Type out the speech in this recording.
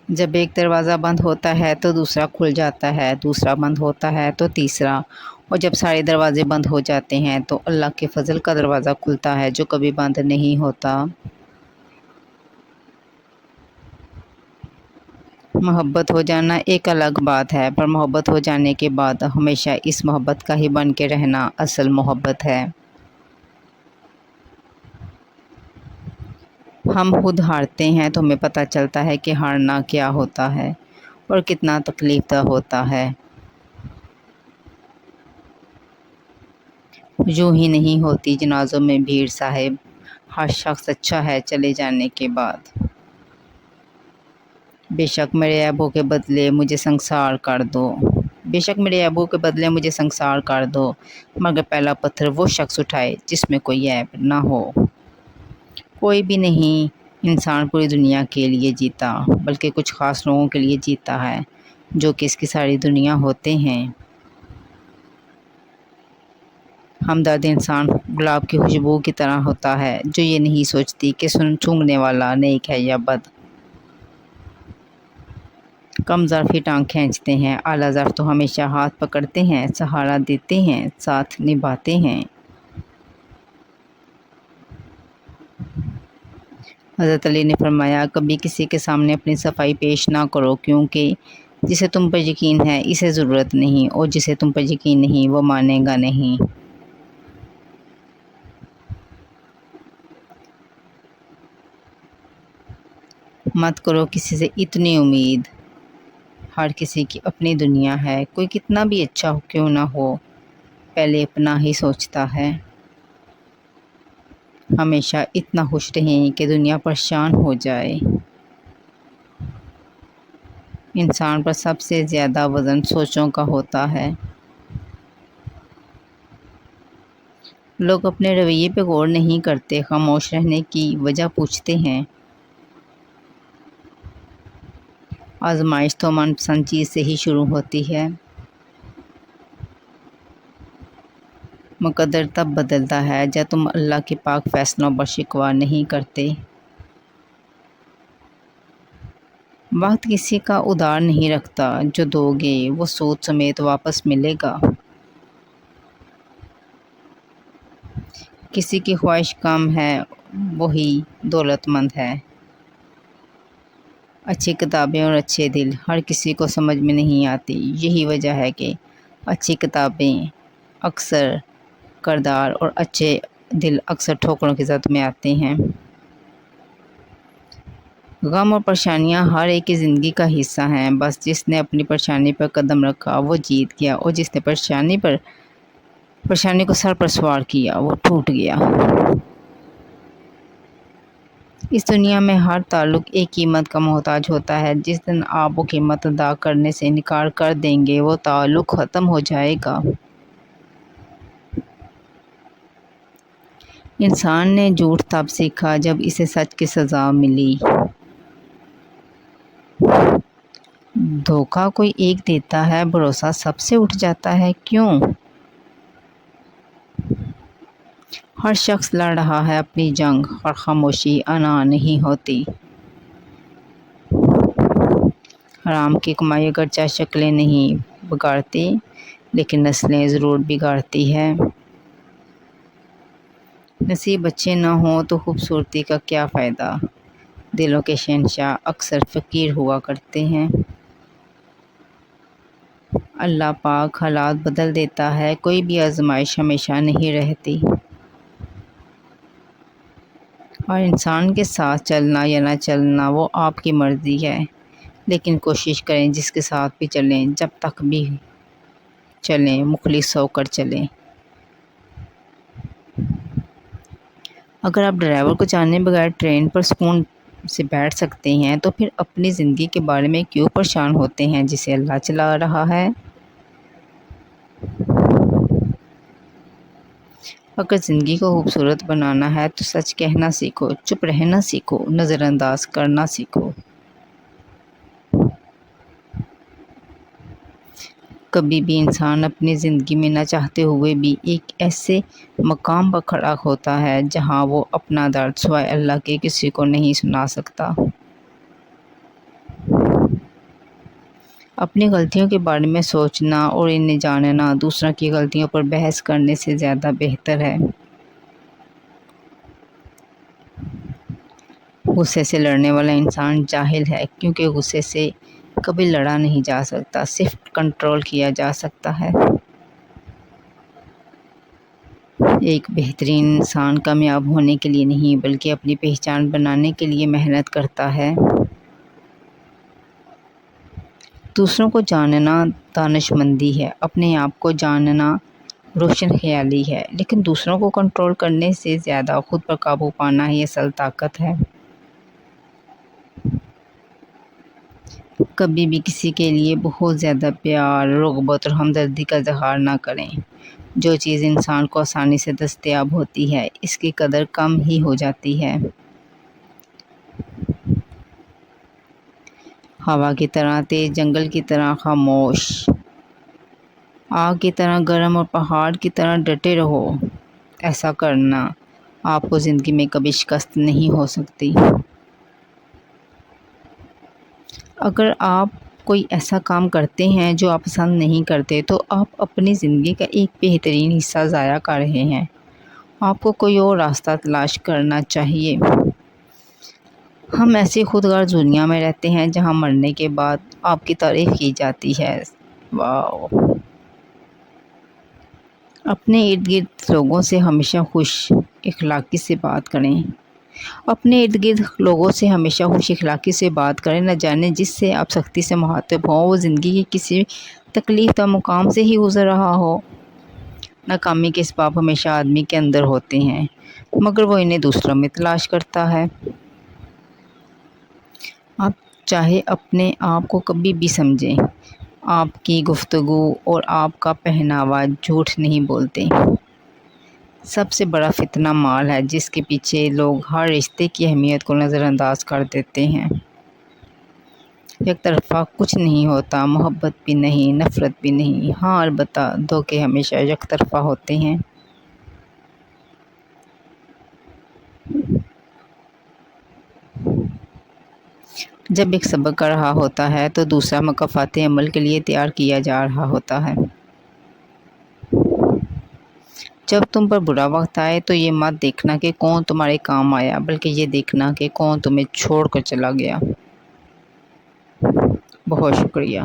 جب ایک دروازہ بند ہوتا ہے تو دوسرا کھل جاتا ہے، دوسرا بند ہوتا ہے تو تیسرا، اور جب سارے دروازے بند ہو جاتے ہیں تو اللہ کے فضل کا دروازہ کھلتا ہے جو کبھی بند نہیں ہوتا۔ محبت ہو جانا ایک الگ بات ہے، پر محبت ہو جانے کے بعد ہمیشہ اس محبت کا ہی بن کے رہنا اصل محبت ہے۔ ہم خود ہارتے ہیں تو ہمیں پتہ چلتا ہے کہ ہارنا کیا ہوتا ہے اور کتنا تکلیف دہ ہوتا ہے۔ یوں ہی نہیں ہوتی جنازوں میں بھیڑ صاحب، ہر شخص اچھا ہے چلے جانے کے بعد۔ بے شک میرے عیبوں کے بدلے مجھے سنسار کر دو، بے شک میرے عیبوں کے بدلے مجھے سنسار کر دو، مگر پہلا پتھر وہ شخص اٹھائے جس میں کوئی عیب نہ ہو۔ کوئی بھی نہیں انسان پوری دنیا کے لیے جیتا، بلکہ کچھ خاص لوگوں کے لیے جیتا ہے جو کہ اس کی ساری دنیا ہوتے ہیں۔ ہمدرد انسان گلاب کی خوشبو کی طرح ہوتا ہے جو یہ نہیں سوچتی کہ سونگھنے والا نیک ہے یا بد۔ کم ظرف ہی ٹانگ کھینچتے ہیں، اعلیٰ ظرف تو ہمیشہ ہاتھ پکڑتے ہیں، سہارا دیتے ہیں، ساتھ نبھاتے ہیں۔ حضرت علی نے فرمایا، کبھی کسی کے سامنے اپنی صفائی پیش نہ کرو، کیونکہ جسے تم پر یقین ہے اسے ضرورت نہیں، اور جسے تم پر یقین نہیں وہ مانے گا نہیں۔ مت کرو کسی سے اتنی امید، ہر کسی کی اپنی دنیا ہے، کوئی کتنا بھی اچھا کیوں نہ ہو پہلے اپنا ہی سوچتا ہے۔ ہمیشہ اتنا خوش رہیں کہ دنیا پریشان ہو جائے۔ انسان پر سب سے زیادہ وزن سوچوں کا ہوتا ہے۔ لوگ اپنے رویے پہ غور نہیں کرتے، خاموش رہنے کی وجہ پوچھتے ہیں۔ آزمائش تو من پسند چیز سے ہی شروع ہوتی ہے۔ مقدر تب بدلتا ہے جب تم اللہ کے پاک فیصلوں پر شکوہ نہیں کرتے۔ وقت کسی کا ادھار نہیں رکھتا، جو دو گے وہ سود سمیت واپس ملے گا۔ کسی کی خواہش کم ہے وہی دولت مند ہے۔ اچھی کتابیں اور اچھے دل ہر کسی کو سمجھ میں نہیں آتی، یہی وجہ ہے کہ اچھی کتابیں اکثر کردار اور اچھے دل اکثر ٹھوکروں کی زد میں آتے ہیں۔ غم اور پریشانیاں ہر ایک کی زندگی کا حصہ ہیں، بس جس نے اپنی پریشانی پر قدم رکھا وہ جیت گیا، اور جس نے پریشانی کو سر پر سوار کیا وہ ٹوٹ گیا۔ اس دنیا میں ہر تعلق ایک قیمت کا محتاج ہوتا ہے، جس دن آپ وہ قیمت ادا کرنے سے انکار کر دیں گے وہ تعلق ختم ہو جائے گا۔ انسان نے جھوٹ تب سیکھا جب اسے سچ کی سزا ملی۔ دھوکہ کوئی ایک دیتا ہے، بھروسہ سب سے اٹھ جاتا ہے، کیوں؟ ہر شخص لڑ رہا ہے اپنی جنگ، اور خاموشی انا نہیں ہوتی۔ حرام کی کمائی اگرچہ شکلیں نہیں بگاڑتی لیکن نسلیں ضرور بگاڑتی ہے۔ نصیب اچھے نہ ہوں تو خوبصورتی کا کیا فائدہ؟ دلوں کے شہنشاہ اکثر فقیر ہوا کرتے ہیں۔ اللہ پاک حالات بدل دیتا ہے، کوئی بھی آزمائش ہمیشہ نہیں رہتی۔ اور انسان کے ساتھ چلنا یا نہ چلنا وہ آپ کی مرضی ہے، لیکن کوشش کریں جس کے ساتھ بھی چلیں جب تک بھی چلیں مخلص ہو کر چلیں۔ اگر آپ ڈرائیور کو جانے بغیر ٹرین پر سکون سے بیٹھ سکتے ہیں تو پھر اپنی زندگی کے بارے میں کیوں پریشان ہوتے ہیں جسے اللہ چلا رہا ہے؟ اگر زندگی کو خوبصورت بنانا ہے تو سچ کہنا سیکھو، چپ رہنا سیکھو، نظر انداز کرنا سیکھو۔ کبھی بھی انسان اپنی زندگی میں نہ چاہتے ہوئے بھی ایک ایسے مقام پر کھڑا ہوتا ہے جہاں وہ اپنا درد سوائے اللہ کے کسی کو نہیں سنا سکتا۔ اپنی غلطیوں کے بارے میں سوچنا اور انہیں جاننا دوسروں کی غلطیوں پر بحث کرنے سے زیادہ بہتر ہے۔ غصے سے لڑنے والا انسان جاہل ہے، کیونکہ غصے سے کبھی لڑا نہیں جا سکتا، صرف کنٹرول کیا جا سکتا ہے۔ ایک بہترین انسان کامیاب ہونے کے لیے نہیں بلکہ اپنی پہچان بنانے کے لیے محنت کرتا ہے۔ دوسروں کو جاننا دانش مندی ہے، اپنے آپ کو جاننا روشن خیالی ہے، لیکن دوسروں کو کنٹرول کرنے سے زیادہ خود پر قابو پانا ہی اصل طاقت ہے۔ کبھی بھی کسی کے لیے بہت زیادہ پیار، رغبت اور ہمدردی کا اظہار نہ کریں۔ جو چیز انسان کو آسانی سے دستیاب ہوتی ہے، اس کی قدر کم ہی ہو جاتی ہے۔ ہوا کی طرح تیز، جنگل کی طرح خاموش، آگ کی طرح گرم اور پہاڑ کی طرح ڈٹے رہو۔ ایسا کرنا آپ کو زندگی میں کبھی شکست نہیں ہو سکتی۔ اگر آپ کوئی ایسا کام کرتے ہیں جو آپ پسند نہیں کرتے تو آپ اپنی زندگی کا ایک بہترین حصہ ضائع کر رہے ہیں۔ آپ کو کوئی اور راستہ تلاش کرنا چاہیے۔ ہم ایسی خود غرض دنیا میں رہتے ہیں جہاں مرنے کے بعد آپ کی تعریف کی جاتی ہے۔ واو! اپنے ارد گرد لوگوں سے ہمیشہ خوش اخلاقی سے بات کریں۔ اپنے ارد گرد لوگوں سے ہمیشہ خوش اخلاقی سے بات کریں، نہ جانے جس سے آپ سختی سے مخاطب ہوں وہ زندگی کی کسی تکلیف دہ مقام سے ہی گزر رہا ہو۔ ناکامی کے اسباب ہمیشہ آدمی کے اندر ہوتے ہیں، مگر وہ انہیں دوسروں میں تلاش کرتا ہے۔ آپ چاہے اپنے آپ کو کبھی بھی سمجھیں، آپ کی گفتگو اور آپ کا پہناوا جھوٹ نہیں بولتے۔ سب سے بڑا فتنہ مال ہے، جس کے پیچھے لوگ ہر رشتے کی اہمیت کو نظر انداز کر دیتے ہیں۔ یک طرفہ کچھ نہیں ہوتا، محبت بھی نہیں، نفرت بھی نہیں، ہاں البتہ دھوکے ہمیشہ یک طرفہ ہوتے ہیں۔ جب ایک صبر کر رہا ہوتا ہے تو دوسرا مکافات عمل کے لیے تیار کیا جا رہا ہوتا ہے۔ جب تم پر برا وقت آئے تو یہ مت دیکھنا کہ کون تمہارے کام آیا، بلکہ یہ دیکھنا کہ کون تمہیں چھوڑ کر چلا گیا۔ بہت شکریہ۔